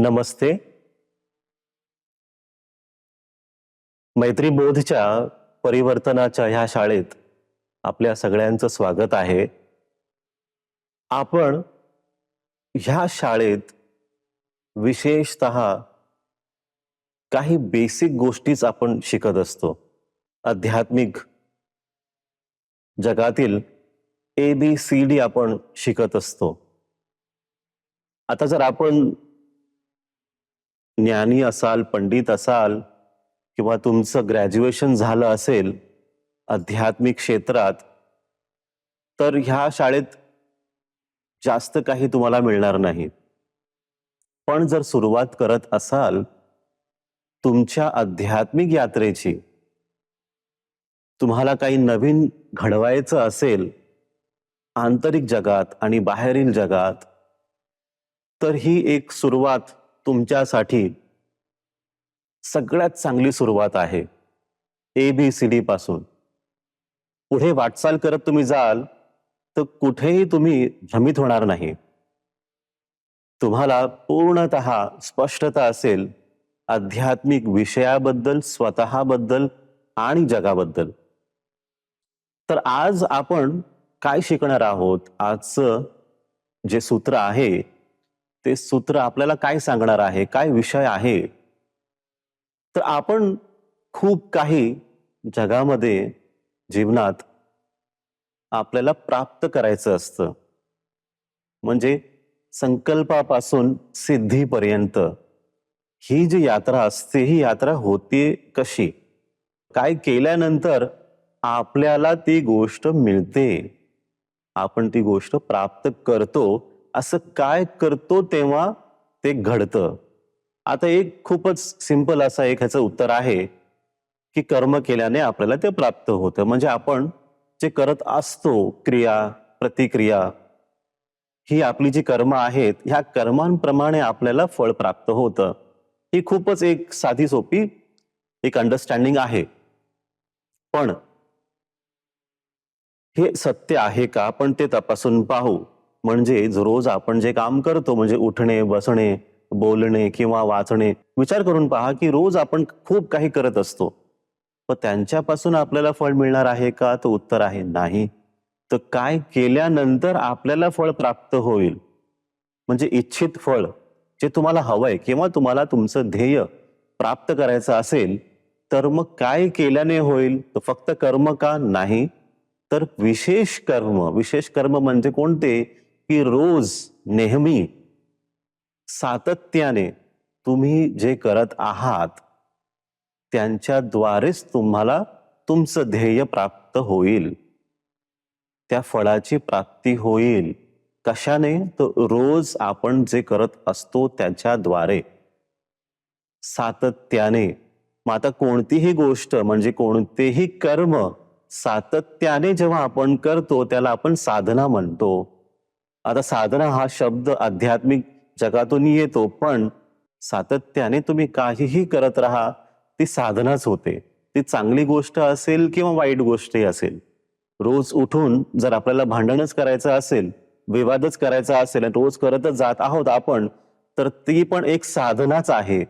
नमस्ते. मैत्रीबोधच्या परिवर्तनाच्या ह्या शाळेत आपल्या सगळ्यांचं स्वागत आहे. आपण ह्या शाळेत विशेषतः काही बेसिक गोष्टीच आपण शिकत असतो. आध्यात्मिक जगातील ABCD आपण शिकत असतो. आता जर आपण ज्ञानी असाल, पंडित असाल किंवा तुमचं ग्रॅज्युएशन झालं असेल आध्यात्मिक क्षेत्रात, तर ह्या शाळेत जास्त काही तुम्हाला मिळणार नाही. पण जर सुरुवात करत असाल तुमच्या आध्यात्मिक यात्रेची, तुम्हाला काही नवीन घडवायचं असेल आंतरिक जगात आणि बाहेरील जगात, तर ही एक सुरुवात तुमच्यासाठी सगळ्यात चांगली सुरुवात आहे. ABCD पासून पुढे वाटचाल करत तुम्ही जाल तर कुठेही तुम्ही भ्रमित होणार नाही. तुम्हाला पूर्णतः स्पष्टता असेल आध्यात्मिक विषयाबद्दल, स्वतःबद्दल आणि जगाबद्दल. तर आज आपण काय शिकणार आहोत? आजचं जे सूत्र आहे ते सूत्र आपल्याला काय सांगणार आहे, काय विषय आहे? तर आपण खूप काही जगामध्ये, जीवनात आपल्याला प्राप्त करायचं असतं. म्हणजे संकल्पापासून सिद्धीपर्यंत ही जी यात्रा असते, ही यात्रा होते कशी? काय केल्यानंतर आपल्याला ती गोष्ट मिळते, आपण ती गोष्ट प्राप्त करतो, असं काय करतो तेव्हा ते घडतं. आता एक खूपच सिंपल असा एक ह्याचं उत्तर आहे की कर्म केल्याने आपल्याला ते प्राप्त होतं. म्हणजे आपण जे करत असतो, क्रिया प्रतिक्रिया, ही आपली जी कर्म आहेत, ह्या कर्मांप्रमाणे आपल्याला फळ प्राप्त होतं. ही खूपच एक साधी सोपी एक अंडरस्टँडिंग आहे. पण हे सत्य आहे का? आपण ते तपासून पाहू. म्हणजे रोज आपण जे काम करतो, म्हणजे उठणे, बसणे, बोलणे किंवा वाचणे, विचार करून पहा की रोज आपण खूप काही करत असतो, पण त्यांच्यापासून आपल्याला फळ मिळणार आहे का? तर उत्तर आहे नाही. तर काय केल्यानंतर आपल्याला फळ प्राप्त होईल, म्हणजे इच्छित फळ जे तुम्हाला हवंय किंवा तुम्हाला तुमचं ध्येय प्राप्त करायचं असेल, तर मग काय केल्याने होईल? तर फक्त कर्म का? नाही, तर विशेष कर्म. विशेष कर्म म्हणजे कोणते? की रोज, नेहमी, सातत्याने तुम्ही जे करत आहात त्यांच्याद्वारेच तुम्हाला तुमचं ध्येय प्राप्त होईल, त्या फळाची प्राप्ती होईल. कशाने? तर रोज आपण जे करत असतो त्याच्याद्वारे, सातत्याने. मग आता कोणतीही गोष्ट म्हणजे कोणतेही कर्म सातत्याने जेव्हा आपण करतो त्याला आपण साधना म्हणतो. आता साधना हा शब्द आध्यात्मिक जगातून येतो, पण सातत्याने तुम्ही काहीही करत राहा, ती साधनाच होते. ती चांगली गोष्ट असेल किंवा वाईट गोष्टही असेल. रोज उठून जर आपल्याला भांडणच करायचं असेल, विवादच करायचा असेल आणि रोज करतच जात आहोत आपण, तर ती पण एक साधनाच आहे.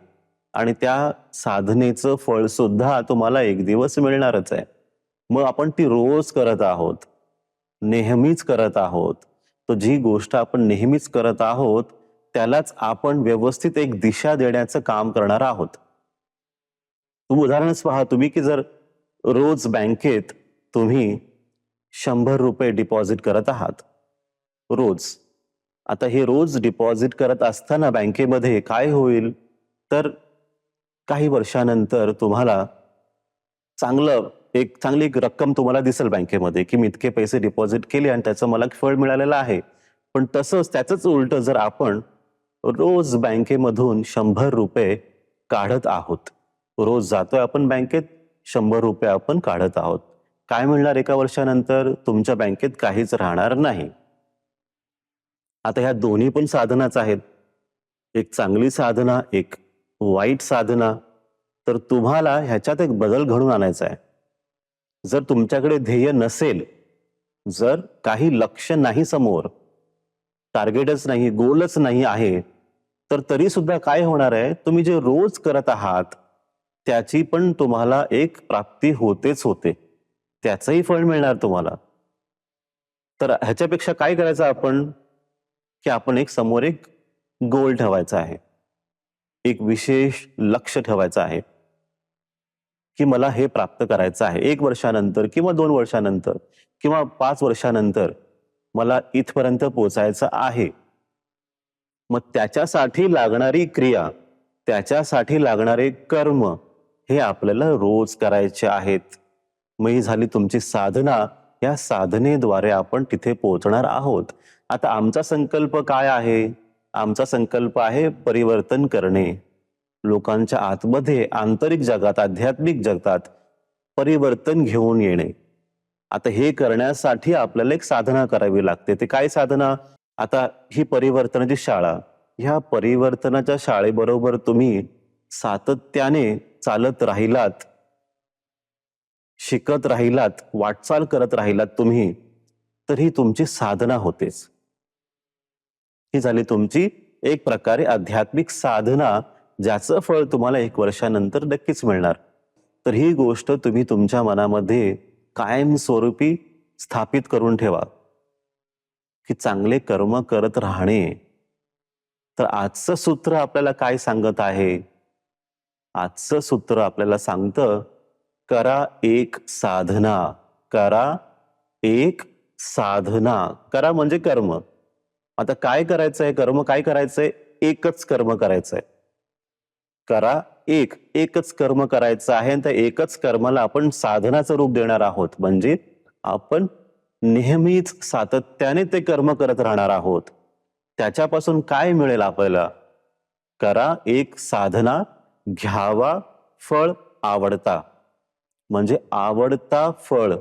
आणि त्या साधनेचं फळ सुद्धा तुम्हाला एक दिवस मिळणारच आहे. मग आपण ती रोज करत आहोत, नेहमीच करत आहोत. तर जी गोष्ट आपण नेहमीच करत आहोत त्यालाच आपण व्यवस्थित एक दिशा देण्याचं काम करणार आहोत. तुम्ही उदाहरणच पहा तुम्ही की जर रोज बँकेत तुम्ही ₹100 डिपॉझिट करत आहात रोज. आता हे रोज डिपॉझिट करत असताना बँकेमध्ये काय होईल? तर काही वर्षानंतर तुम्हाला चांगली एक रक्कम तुम्हाला दिसेल बँकेमध्ये की मी इतके पैसे डिपॉझिट केले आणि त्याचं मला फळ मिळालेलं आहे. पण तसंच त्याचंच उलट जर आपण रोज बँकेमधून ₹100 काढत आहोत, रोज जातोय आपण बँकेत, ₹100 आपण काढत आहोत, काय मिळणार एका वर्षानंतर? तुमच्या बँकेत काहीच राहणार नाही. आता ह्या दोन्ही पण साधनाच आहेत, एक चांगली साधना, एक वाईट साधना. तर तुम्हाला ह्याच्यात एक बदल घडून आणायचा आहे. जर तुमच्याकडे ध्येय नसेल, जर काही लक्ष्य नाही समोर, टार्गेटच नाही, गोलच नाही आहे, तर तरी सुद्धा काय होणार आहे, तुम्ही जे रोज करत आहात त्याची पण तुम्हाला एक प्राप्ती होतेच होते, त्याचंही फळ मिळणार तुम्हाला. तर ह्याच्यापेक्षा काय करायचं आपण, की आपण एक समोर एक गोल ठेवायचा आहे, एक विशेष लक्ष ठेवायचं आहे, की मला हे प्राप्त करायचं आहे. 1 वर्षानंतर किंवा 2 वर्षानंतर किंवा 5 वर्षानंतर मला इथपर्यंत पोहोचायचं आहे. मग त्याच्यासाठी लागणारी क्रिया, त्याच्यासाठी लागणारे कर्म हे आपल्याला रोज करायचे आहेत. मग ही झाली तुमची साधना. या साधनेद्वारे आपण तिथे पोहोचणार आहोत. आता आमचा संकल्प काय आहे? आमचा संकल्प आहे परिवर्तन करणे. लोकांच्या आतमध्ये, आंतरिक जगात, आध्यात्मिक जगतात परिवर्तन घेऊन येणे. आता हे करण्यासाठी आपल्याला एक साधना करावी लागते. ते काय साधना? आता ही परिवर्तनाची शाळा, ह्या परिवर्तनाच्या शाळेबरोबर तुम्ही सातत्याने चालत राहिलात, शिकत राहिलात, वाटचाल करत राहिलात तुम्ही, तर ही तुमची साधना होतेच. ही झाली तुमची एक प्रकारे आध्यात्मिक साधना, ज्याचं फळ तुम्हाला 1 वर्षानंतर नक्कीच मिळणार. तर ही गोष्ट तुम्ही तुमच्या मनामध्ये कायमस्वरूपी स्थापित करून ठेवा, की चांगले कर्म करत राहणे. तर आजचं सूत्र आपल्याला काय सांगत आहे? आजचं सूत्र आपल्याला सांगतं, करा एक साधना. करा एक साधना. करा म्हणजे कर्म. आता काय करायचंय? कर्म काय करायचंय? एकच कर्म करायचंय. करा एकच कर्म करायचं आहे आणि त्या एकच कर्माला आपण साधनाचं रूप देणार आहोत. म्हणजे आपण नेहमीच सातत्याने ते कर्म करत राहणार आहोत. त्याच्यापासून काय मिळेल आपल्याला? करा एक साधना, घ्यावा फळ आवडता. म्हणजे आवडता फळ,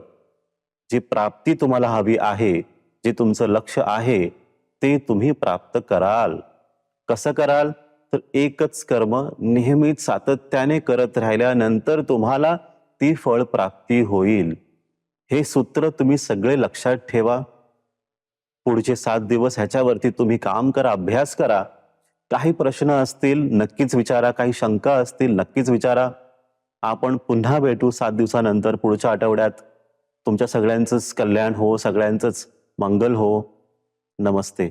जी प्राप्ती तुम्हाला हवी आहे, जे तुमचं लक्ष आहे, ते तुम्ही प्राप्त कराल. कसं कराल? तर एकच कर्म नेहमीच सातत्याने करत राहिल्यानंतर तुम्हाला ती फळ प्राप्ती होईल. हे सूत्र तुम्ही सगळे लक्षात ठेवा. पुढचे 7 दिवस ह्याच्यावरती तुम्ही काम करा, अभ्यास करा. काही प्रश्न असतील नक्कीच विचारा, काही शंका असतील नक्कीच विचारा. आपण पुन्हा भेटू 7 दिवसानंतर पुढच्या आठवड्यात. तुमच्या सगळ्यांचंच कल्याण हो, सगळ्यांचंच मंगल हो. नमस्ते.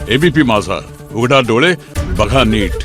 एबीपी माझा, उघडा डोळे बघा नीट.